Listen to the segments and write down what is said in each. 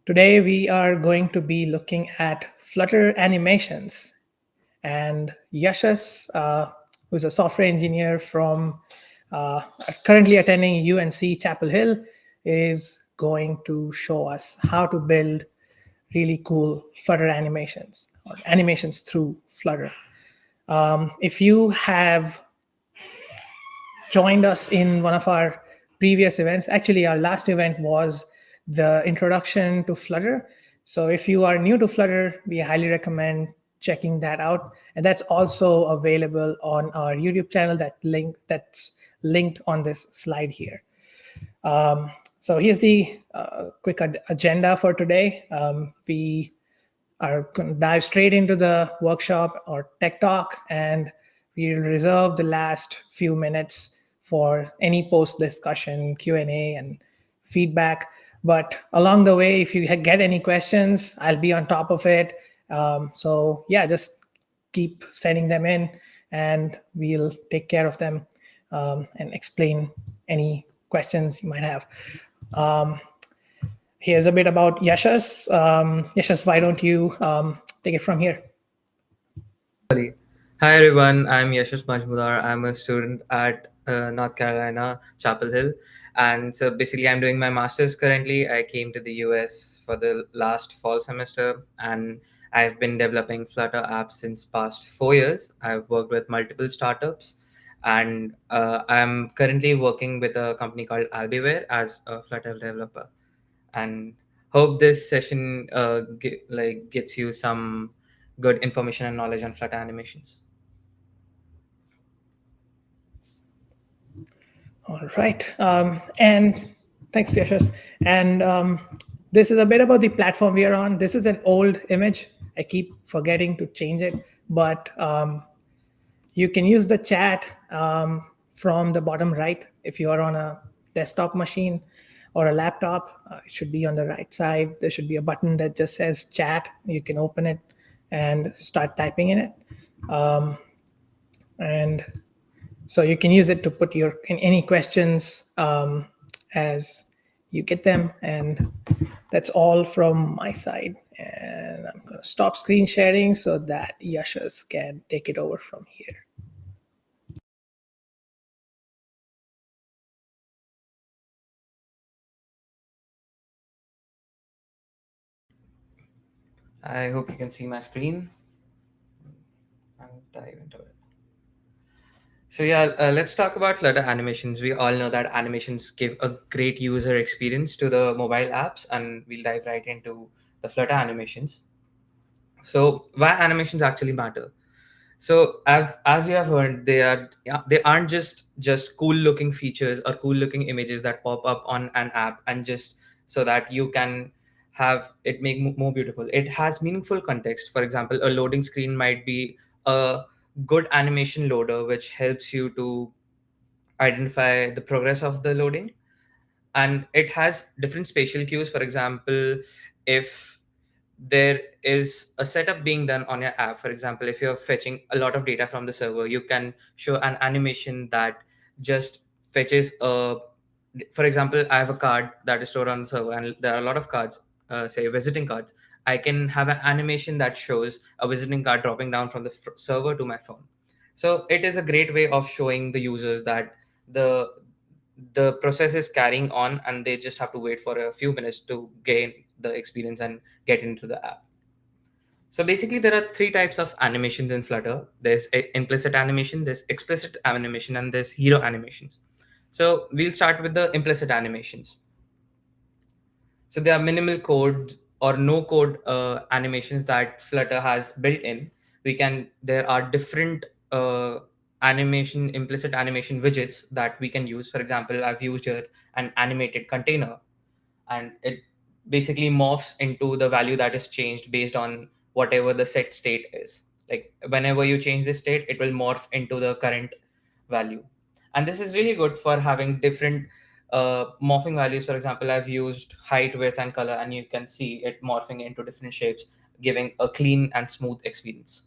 Today we are going to be looking at Flutter animations, and Yashas, who's a software engineer from currently attending UNC Chapel Hill, is going to show us how to build really cool Flutter animations or animations through Flutter. If you have joined us in one of our previous events. Actually, our last event was the introduction to Flutter. So if you are new to Flutter, we highly recommend checking that out. And that's also available on our YouTube channel that's linked on this slide here. So here's the quick agenda for today. We are going to dive straight into the workshop or tech talk, and we'll reserve the last few minutes for any post discussion, Q&A, and feedback. But along the way, if you get any questions, I'll be on top of it. So yeah, just keep sending them in, and we'll take care of them and explain any questions you might have. Here's a bit about Yashas. Yashas, why don't you take it from here? Hi everyone, I'm Yashas Majmudar. I'm a student at North Carolina, Chapel Hill. And so basically, I'm doing my master's currently. I came to the US for the last fall semester, and I've been developing Flutter apps since past 4 years. I've worked with multiple startups, and I'm currently working with a company called Albiware as a Flutter developer. And hope this session gets you some good information and knowledge on Flutter animations. All right. And thanks, Yashas. And this is a bit about the platform we are on. This is an old image. I keep forgetting to change it, but you can use the chat from the bottom right if you are on a desktop machine or a laptop. It should be on the right side. There should be a button that just says chat. You can open it and start typing in it. And so you can use it to put your in any questions as you get them. And that's all from my side. And I'm going to stop screen sharing so that Yashas can take it over from here. I hope you can see my screen. I'll dive into it. So yeah, let's talk about Flutter animations. We all know that animations give a great user experience to the mobile apps, and we'll dive right into the Flutter animations. So why animations actually matter? So as you have heard, they aren't just cool looking features or cool looking images that pop up on an app and just so that you can have it make more beautiful. It has meaningful context. For example, a loading screen might be a good animation loader which helps you to identify the progress of the loading, and it has different spatial cues. For example, if there is a setup being done on your app, for example, if you're fetching a lot of data from the server, you can show an animation that just fetches a, for example, I have a card that is stored on the server and there are a lot of cards, say visiting cards. I can have an animation that shows a visiting card dropping down from the server to my phone. So it is a great way of showing the users that the the process is carrying on and they just have to wait for a few minutes to gain the experience and get into the app. So basically, there are three types of animations in Flutter. There's implicit animation, there's explicit animation, and there's hero animations. So we'll start with the implicit animations. So there are minimal code or no code animations that Flutter has built in. There are different implicit animation widgets that we can use. For example, I've used here an animated container, and it basically morphs into the value that is changed based on whatever the set state is. Like whenever you change the state, it will morph into the current value. And this is really good for having different morphing values. For example, I've used height, width, and color, and you can see it morphing into different shapes, giving a clean and smooth experience.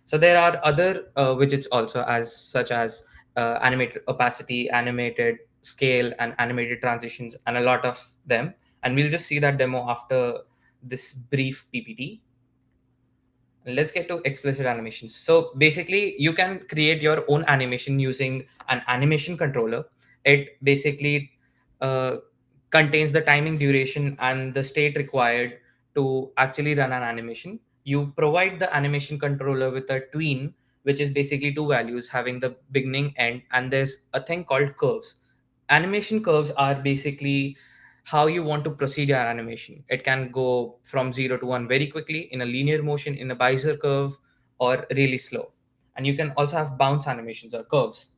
So there are other widgets also, as such as animated opacity, animated scale and animated transitions and a lot of them. And we'll just see that demo after this brief PPT. Let's get to explicit animations. So basically, you can create your own animation using an animation controller. It basically uh, contains the timing, duration, and the state required to actually run an animation. You provide the animation controller with a tween, which is basically two values having the beginning, end, and there's a thing called curves. Animation curves are basically how you want to proceed your animation. It can go from 0 to 1 very quickly in a linear motion, in a Bezier curve, or really slow. And you can also have bounce animations or curves.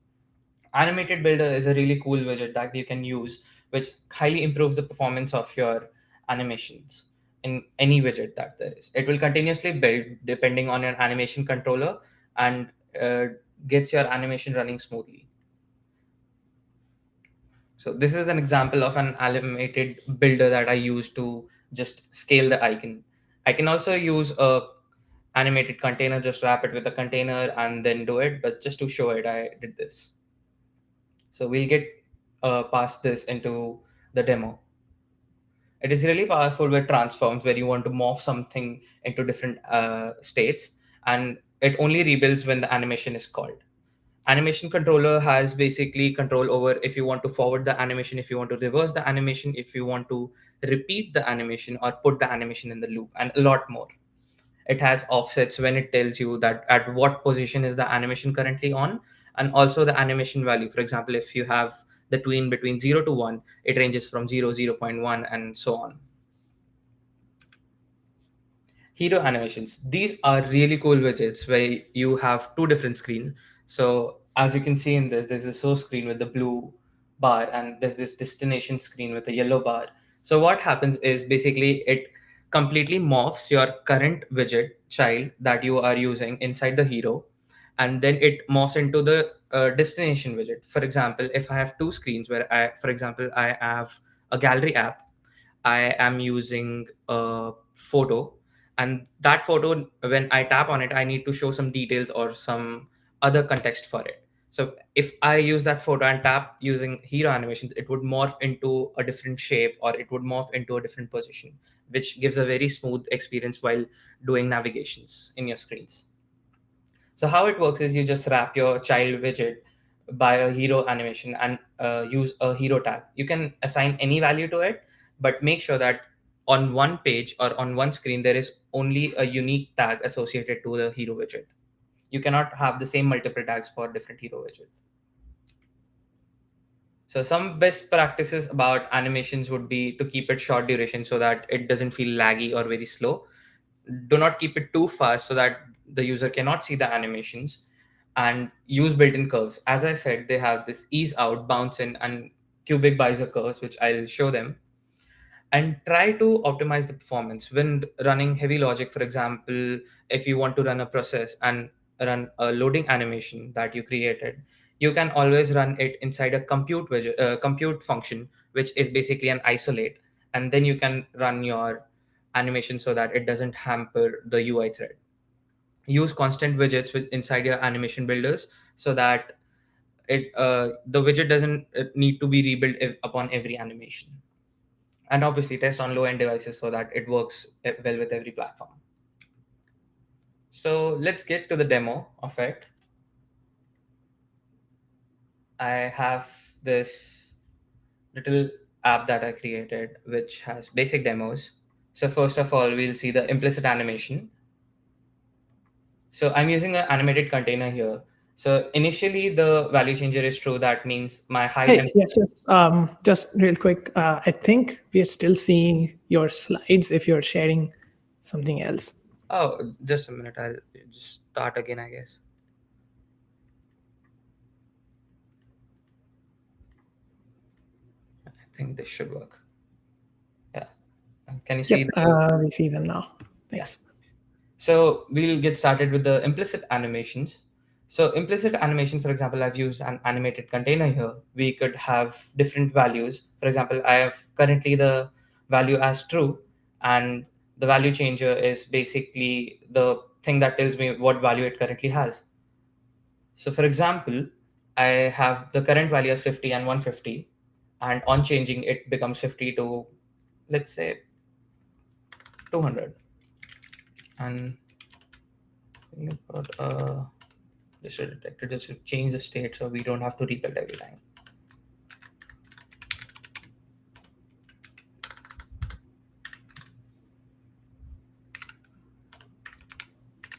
Animated Builder is a really cool widget that you can use, which highly improves the performance of your animations in any widget that there is. It will continuously build depending on your animation controller and uh, gets your animation running smoothly. So this is an example of an animated builder that I use to just scale the icon. I can also use a animated container, just wrap it with a container and then do it. But just to show it, I did this. So we'll get past this into the demo. It is really powerful with transforms where you want to morph something into different states, and it only rebuilds when the animation is called. Animation controller has basically control over if you want to forward the animation, if you want to reverse the animation, if you want to repeat the animation or put the animation in the loop, and a lot more. It has offsets when it tells you that at what position is the animation currently on, and also the animation value. For example, if you have the tween between 0 to 1, it ranges from 0, 0.1, and so on. Hero animations. These are really cool widgets where you have two different screens. So as you can see in this, there's a source screen with the blue bar, and there's this destination screen with a yellow bar. So what happens is basically it completely morphs your current widget child that you are using inside the hero, and then it morphs into the destination widget. For example, if I have two screens where for example, I have a gallery app, I am using a photo, and that photo, when I tap on it, I need to show some details or some other context for it. So if I use that photo and tap using hero animations, it would morph into a different shape or it would morph into a different position, which gives a very smooth experience while doing navigations in your screens. So how it works is you just wrap your child widget by a hero animation and use a hero tag. You can assign any value to it, but make sure that on one page or on one screen there is only a unique tag associated to the hero widget. You cannot have the same multiple tags for different hero widget. So some best practices about animations would be to keep it short duration so that it doesn't feel laggy or very slow. Do not keep it too fast so that the user cannot see the animations, and use built-in curves. As I said, they have this ease out, bounce in, and cubic Bezier curves, which I'll show them. And try to optimize the performance when running heavy logic. For example, if you want to run a process and run a loading animation that you created, you can always run it inside a compute function, which is basically an isolate, and then you can run your animation so that it doesn't hamper the UI thread. Use constant widgets with inside your animation builders so that the widget doesn't need to be rebuilt upon every animation. And obviously test on low end devices so that it works well with every platform. So let's get to the demo of it. I have this little app that I created which has basic demos. So first of all, we'll see the implicit animation. So I'm using an animated container here. So initially the value changer is true. That means my height Hey, and yes, just real quick. I think we are still seeing your slides if you're sharing something else. oh, just a minute. I'll just start again, I guess. I think this should work. Yeah. Can you see Yep, the we see them now. yeah. Thanks. So we'll get started with the implicit animations. So implicit animation, for example, I've used an animated container here. We could have different values. For example, I have currently the value as true, and the value changer is basically the thing that tells me what value it currently has. So for example, I have the current value as 50 and 150. and on changing it becomes 50 to, let's say, 200. And you put this is detector just to change the state so we don't have to rebuild every time.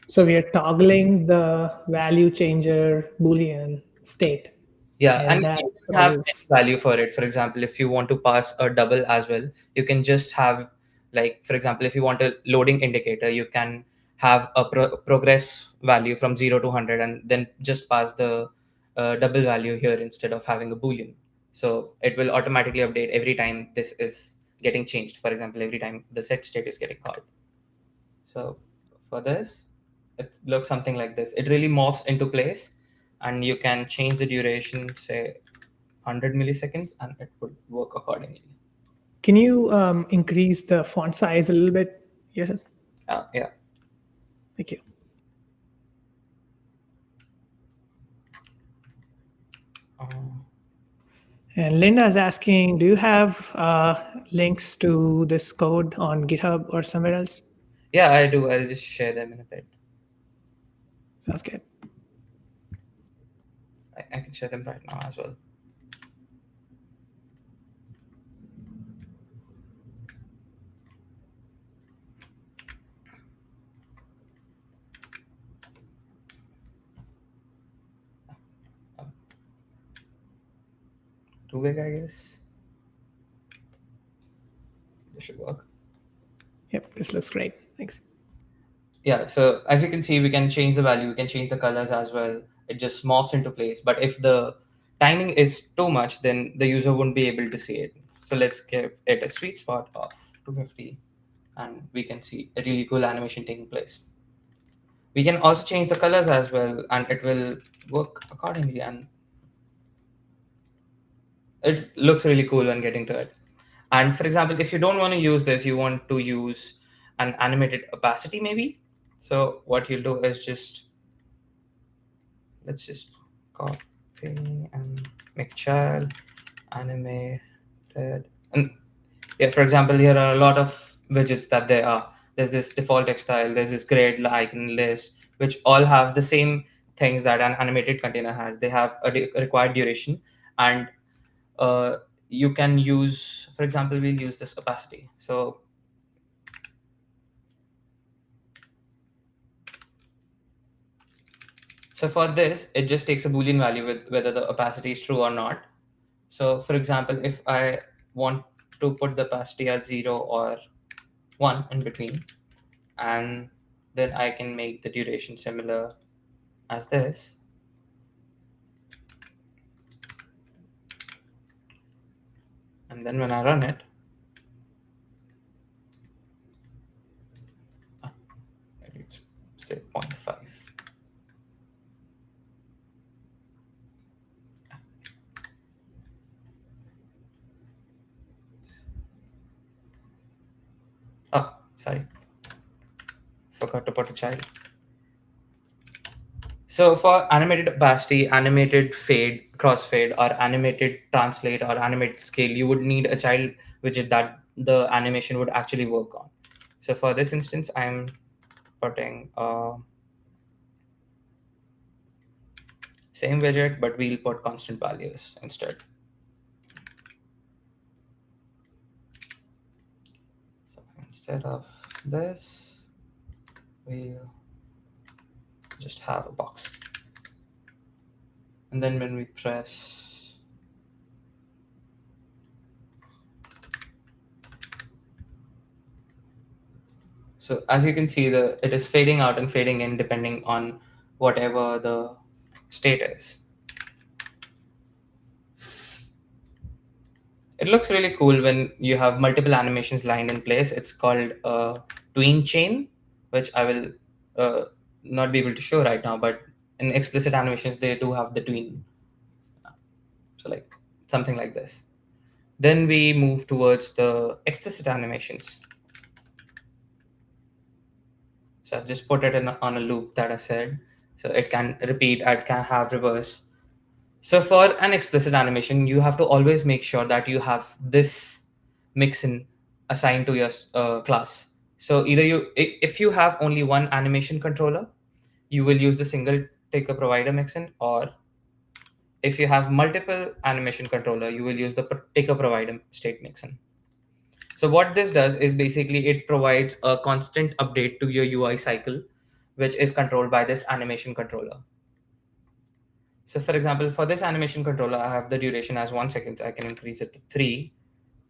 So we are toggling the value changer Boolean state, Yeah, and and that you can have toggles. any value for it. For example, if you want to pass a double as well, you can just have, like, for example, if you want a loading indicator, you can have a progress value from 0 to 100 and then just pass the double value here instead of having a boolean. So it will automatically update every time this is getting changed. For example, every time the set state is getting called. So for this, it looks something like this. It really morphs into place, and you can change the duration, say 100 milliseconds, and it would work accordingly. Can you increase the font size a little bit? Yes. Yeah. Thank you. Um, And Linda is asking, do you have links to this code on GitHub or somewhere else? yeah, I do. I'll just share them in a bit. Sounds good. I can share them right now as well. Um, Too big, I guess. This should work. Yep, this looks great. Thanks. Yeah, so as you can see, we can change the value, we can change the colors as well. It just morphs into place. But if the timing is too much, then the user won't be able to see it. So let's give it a sweet spot of 250, and we can see a really cool animation taking place. We can also change the colors as well, and it will work accordingly. And it looks really cool when getting to it. And for example, if you don't want to use this, you want to use an animated opacity maybe. So what you'll do is just, let's just copy and make child animated. And yeah, for example, here are a lot of widgets that there are. There's this default text style, there's this grid icon list, which all have the same things that an animated container has. They have a required duration, and uh, you can use, for example, we'll use this opacity. So for this, it just takes a Boolean value with whether the opacity is true or not. So for example, if I want to put the opacity as 0 or 1 in between, and then I can make the duration similar as this. And then when I run it, maybe it's say 0.5. Oh, sorry. Forgot to put a child. So for animated opacity, animated fade, crossfade, or animated translate, or animated scale, you would need a child widget that the animation would actually work on. So for this instance, I'm putting same widget, but we'll put constant values instead. So instead of this, we'll just have a box. And then when we press, so as you can see, it is fading out and fading in depending on whatever the state is. It looks really cool when you have multiple animations lined in place. It's called a tween chain, which I will not be able to show right now, but in explicit animations, they do have the tween. So like something like this. Then we move towards the explicit animations. So I've just put it on a loop that I said. So it can repeat, it can have reverse. So for an explicit animation, you have to always make sure that you have this mixin assigned to your class. So either if you have only one animation controller, you will use the single taker provider mixin, or if you have multiple animation controller, you will use the taker provider state mixin. So what this does is basically it provides a constant update to your UI cycle, which is controlled by this animation controller. So for example, for this animation controller, I have the duration as 1 second. I can increase it to 3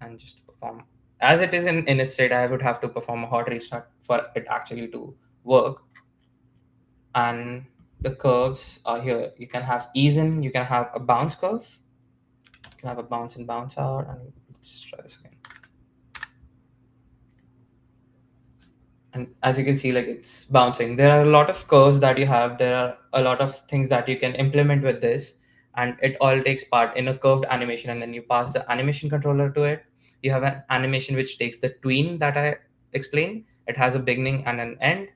and just perform. As it is in its state, I would have to perform a hot restart for it actually to work. And the curves are here. You can have ease in, you can have a bounce curve, you can have a bounce in, bounce out, and let's try this again. And as you can see, like it's bouncing. There are a lot of curves that you have. There are a lot of things that you can implement with this, and it all takes part in a curved animation, and then you pass the animation controller to it. You have an animation which takes the tween that I explained. It has a beginning and an end,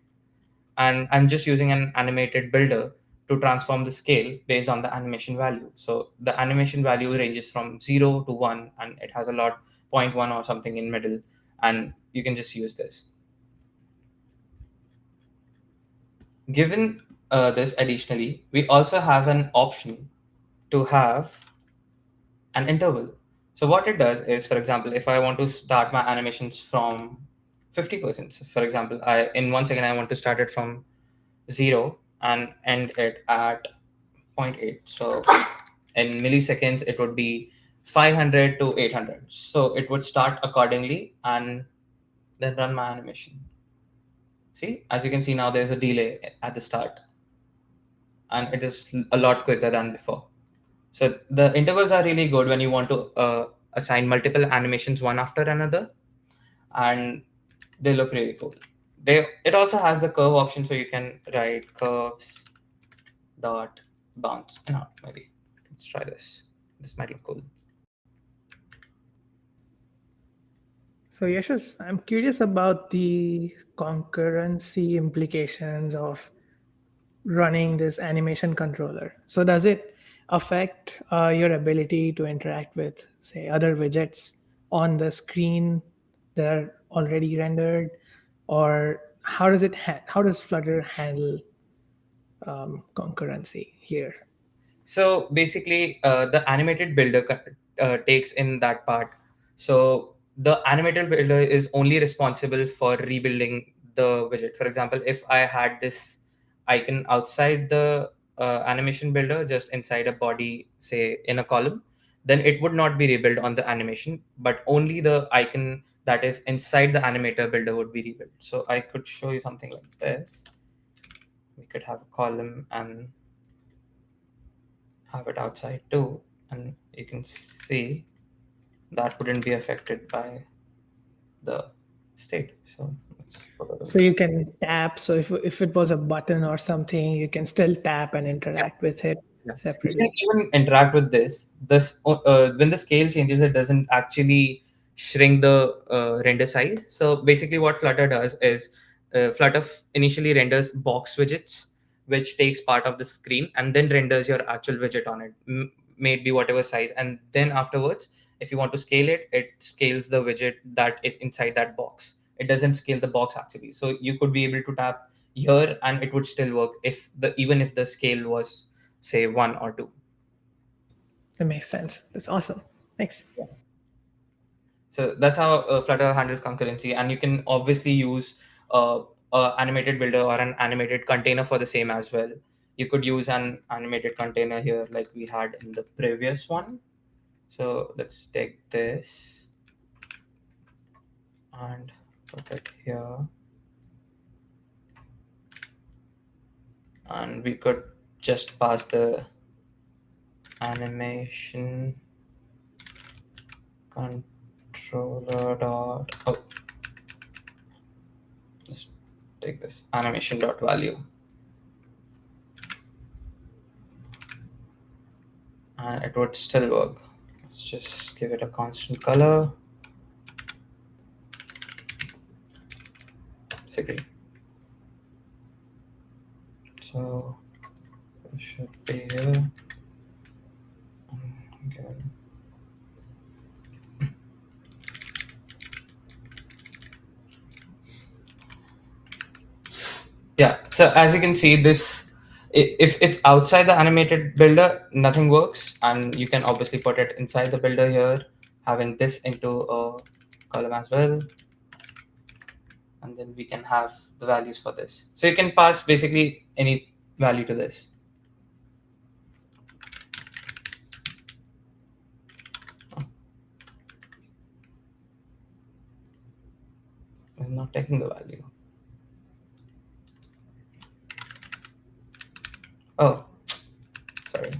and I'm just using an animated builder to transform the scale based on the animation value. So the animation value ranges from 0 to 1, and it has a lot, 0.1 or something in middle, and you can just use this. Given this additionally, we also have an option to have an interval. So what it does is, for example, if I want to start my animations from 50%, so for example, I in 1 second I want to start it from 0 and end it at zero point 0.8. So in milliseconds, it would be 500 to 800. So it would start accordingly and then run my animation. See, as you can see now, there's a delay at the start, and it is a lot quicker than before. So the intervals are really good when you want to assign multiple animations one after another, and they look really cool. It also has the curve option, so you can write curves dot bounce and out. Maybe let's try this. This might look cool. So, Yashas, I'm curious about the concurrency implications of running this animation controller. So, does it affect your ability to interact with, say, other widgets on the screen that are already rendered, or how does how does Flutter handle concurrency here? So basically, the animated builder takes in that part. So the animated builder is only responsible for rebuilding the widget. For example, if I had this icon outside the animation builder, just inside a body, say in a column, then it would not be rebuilt on the animation, but only the icon that is inside the animator builder would be rebuilt. So I could show you something like this. We could have a column and have it outside too, and you can see that wouldn't be affected by the state. So let's put it So you can tap. So if it was a button or something, you can still tap and interact with it Yeah. You can separately. even interact with this. When the scale changes, it doesn't actually shrink the render size. So basically, what Flutter does is Flutter initially renders box widgets, which takes part of the screen, and then renders your actual widget on it, maybe whatever size. And then afterwards, if you want to scale it, it scales the widget that is inside that box. It doesn't scale the box actually. So you could be able to tap here, and it would still work if the even if the scale was say 1 or 2. That makes sense. That's awesome. Thanks. So that's how Flutter handles concurrency, and you can obviously use a animated builder or an animated container for the same as well. You could use an animated container here like we had in the previous one. So let's take this and put it here, and we could just pass the animation controller dot, oh, let's take this animation dot value, and it would still work. Let's just give it a constant color. It's green. So it should be here. even. Yeah, so as you can see, this if it's outside the animated builder, nothing works, and you can obviously put it inside the builder here, having this into a column as well, and then we can have the values for this. So you can pass basically any value to this. I'm not taking the value. Oh, sorry,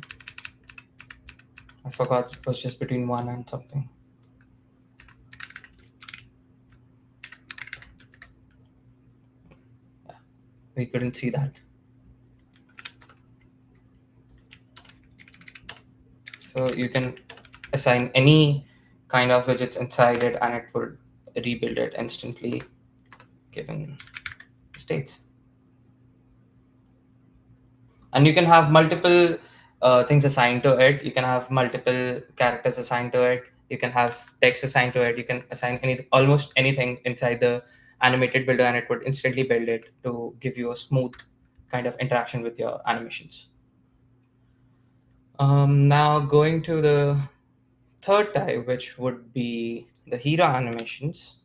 I forgot it was just between 1 and something. We couldn't see that. So you can assign any kind of widgets inside it, and it will rebuild it instantly given states. And you can have multiple things assigned to it. You can have multiple characters assigned to it. You can have text assigned to it. You can assign almost anything inside the animated builder, and it would instantly build it to give you a smooth kind of interaction with your animations. Now going to the third type, which would be the hero animations,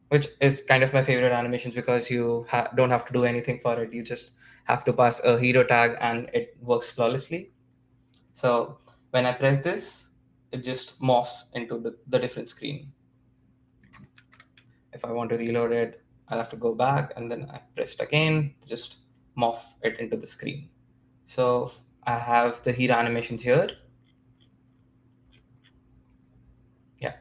which is kind of my favorite animations because you don't have to do anything for it. You just have to pass a hero tag and it works flawlessly. So when I press this, it just morphs into the different screen. If I want to reload it, I'll have to go back and then I press it again, just morph it into the screen. So I have the hero animations here. Yeah.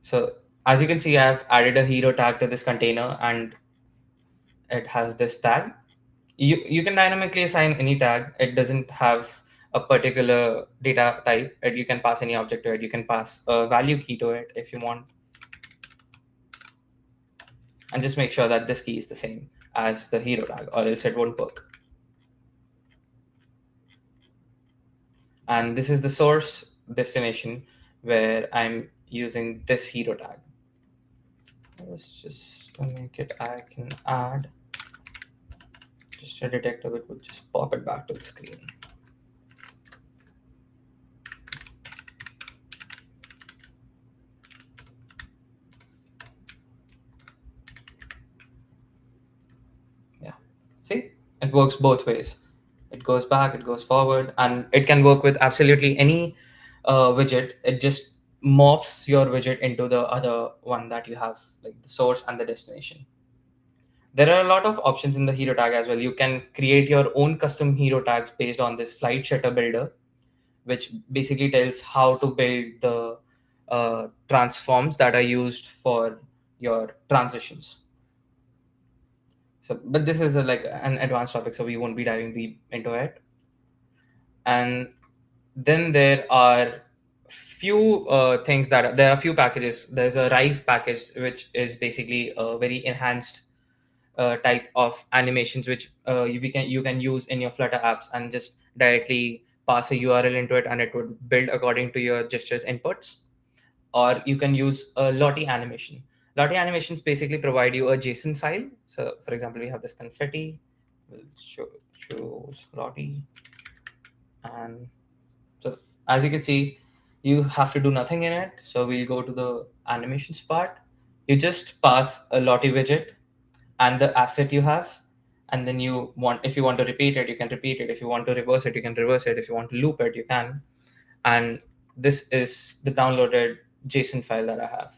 So as you can see, I've added a hero tag to this container and it has this tag. You can dynamically assign any tag. It doesn't have a particular data type. You can pass any object to it. You can pass a value key to it if you want, and just make sure that this key is the same as the hero tag, or else it won't work. And this is the source destination where I'm using this hero tag. Let's just make it, I can add just a detector, it would just pop it back to the screen. Yeah, see, it works both ways. It goes back, it goes forward, and it can work with absolutely any widget. It just morphs your widget into the other one that you have, like the source and the destination. There are a lot of options in the hero tag as well. You can create your own custom hero tags based on this flight shutter builder, which basically tells how to build the transforms that are used for your transitions. So, but this is like an advanced topic, so we won't be diving deep into it. And then there are few things that there are few packages. There's a Rive package, which is basically a very enhanced type of animations, which you can use in your Flutter apps and just directly pass a URL into it, and it would build according to your gestures inputs. Or you can use a Lottie animation. Lottie animations basically provide you a JSON file. So, for example, we have this confetti. We'll choose Lottie, and so as you can see, you have to do nothing in it. So we'll go to the animations part. You just pass a Lottie widget and the asset you have, and then if you want to repeat it, you can repeat it. If you want to reverse it, you can reverse it. If you want to loop it, you can. And this is the downloaded JSON file that I have.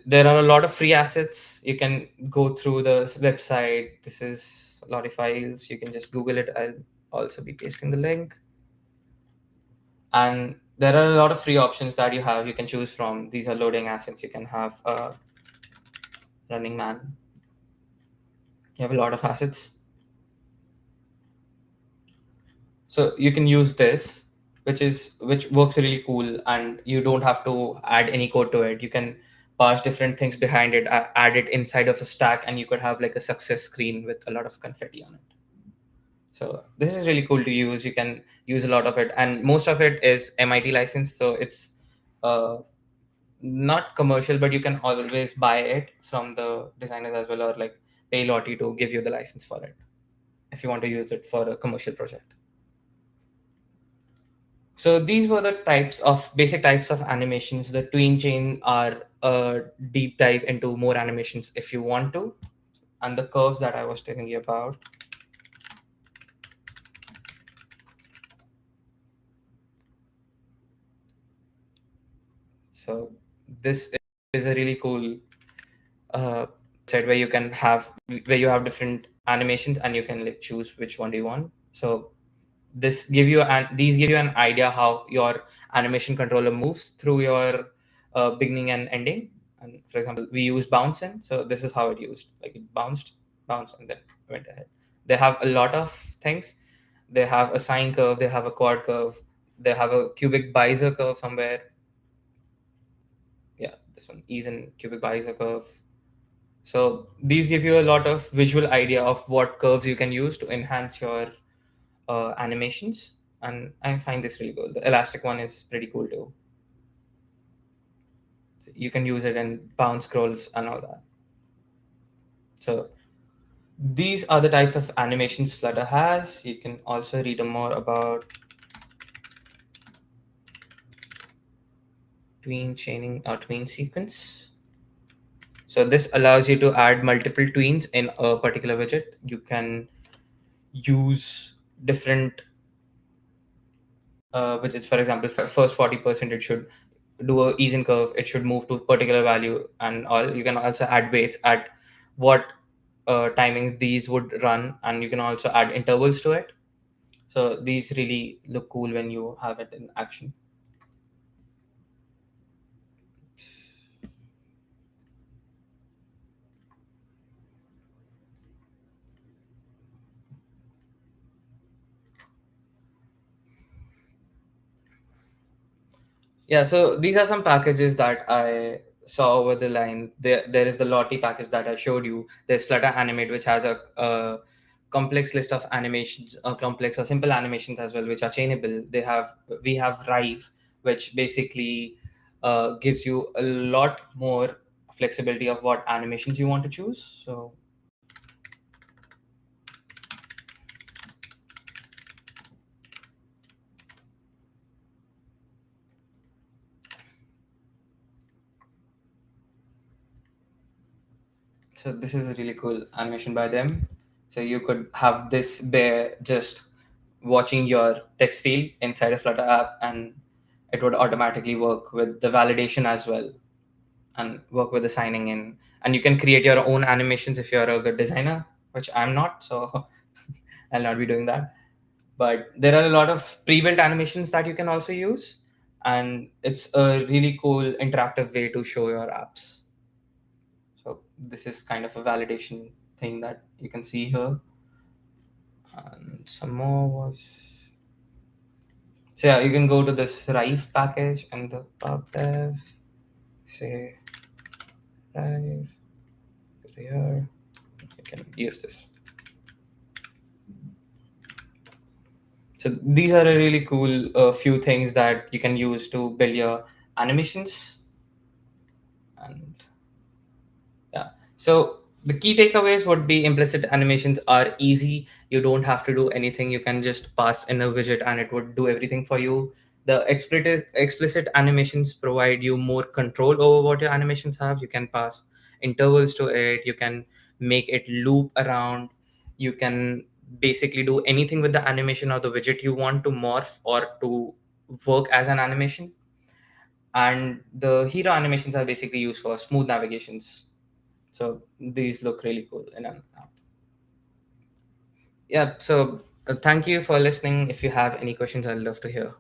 There are a lot of free assets. You can go through the website. This is Lottie files. You can just Google it. I'll also be pasting the link. And there are a lot of free options that you have. You can choose from. These are loading assets. You can have a running man. You have a lot of assets. So you can use this, which works really cool, and you don't have to add any code to it. You can pass different things behind it, add it inside of a stack, and you could have like a success screen with a lot of confetti on it. So this is really cool to use. You can use a lot of it, and most of it is MIT licensed, so it's uh, not commercial, but you can always buy it from the designers as well, or like pay Lottie to give you the license for it if you want to use it for a commercial project. So these were the types of basic types of animations. The tween chain are a deep dive into more animations if you want to, and the curves that I was telling you about. So this is a really cool uh, website where you can have where you have different animations and you can like choose which one do you want. So these give you an idea how your animation controller moves through your beginning and ending. And for example, we use bounce in, so this is how it used, like it bounced and then went ahead. They have a lot of things. They have a sine curve, they have a quad curve, they have a cubic bisector curve somewhere. Yeah, this one is in cubic bisector curve. So these give you a lot of visual idea of what curves you can use to enhance your animations, and I find this really cool. The elastic one is pretty cool too. So you can use it in bounce scrolls and all that. So these are the types of animations Flutter has. You can also read more about tween chaining or tween sequence. So this allows you to add multiple tweens in a particular widget. You can use different widgets. For example, first 40% it should do a ease in curve, it should move to a particular value and all. You can also add weights at what timing these would run, and you can also add intervals to it. So these really look cool when you have it in action. Yeah, so these are some packages that I saw over the line. There is the Lottie package that I showed you. There's Flutter Animate, which has a complex list of animations, complex or simple animations as well, which are chainable. We have Rive, which basically gives you a lot more flexibility of what animations you want to choose. So this is a really cool animation by them. So you could have this bear just watching your textile inside a Flutter app, and it would automatically work with the validation as well, and work with the signing in. And you can create your own animations if you're a good designer, which I'm not, so I'll not be doing that. But there are a lot of pre-built animations that you can also use, and it's a really cool interactive way to show your apps. So this is kind of a validation thing that you can see here. And some more was, so yeah, you can go to this Rive package and the pub dev, say Rive here. You can use this. So these are a really cool few things that you can use to build your animations. And yeah, so the key takeaways would be implicit animations are easy. You don't have to do anything. You can just pass in a widget and it would do everything for you. The explicit animations provide you more control over what your animations have. You can pass intervals to it. You can make it loop around. You can basically do anything with the animation or the widget you want to morph or to work as an animation. And the hero animations are basically used for smooth navigations. So these look really cool in an app. Yeah. So thank you for listening. If you have any questions, I'd love to hear.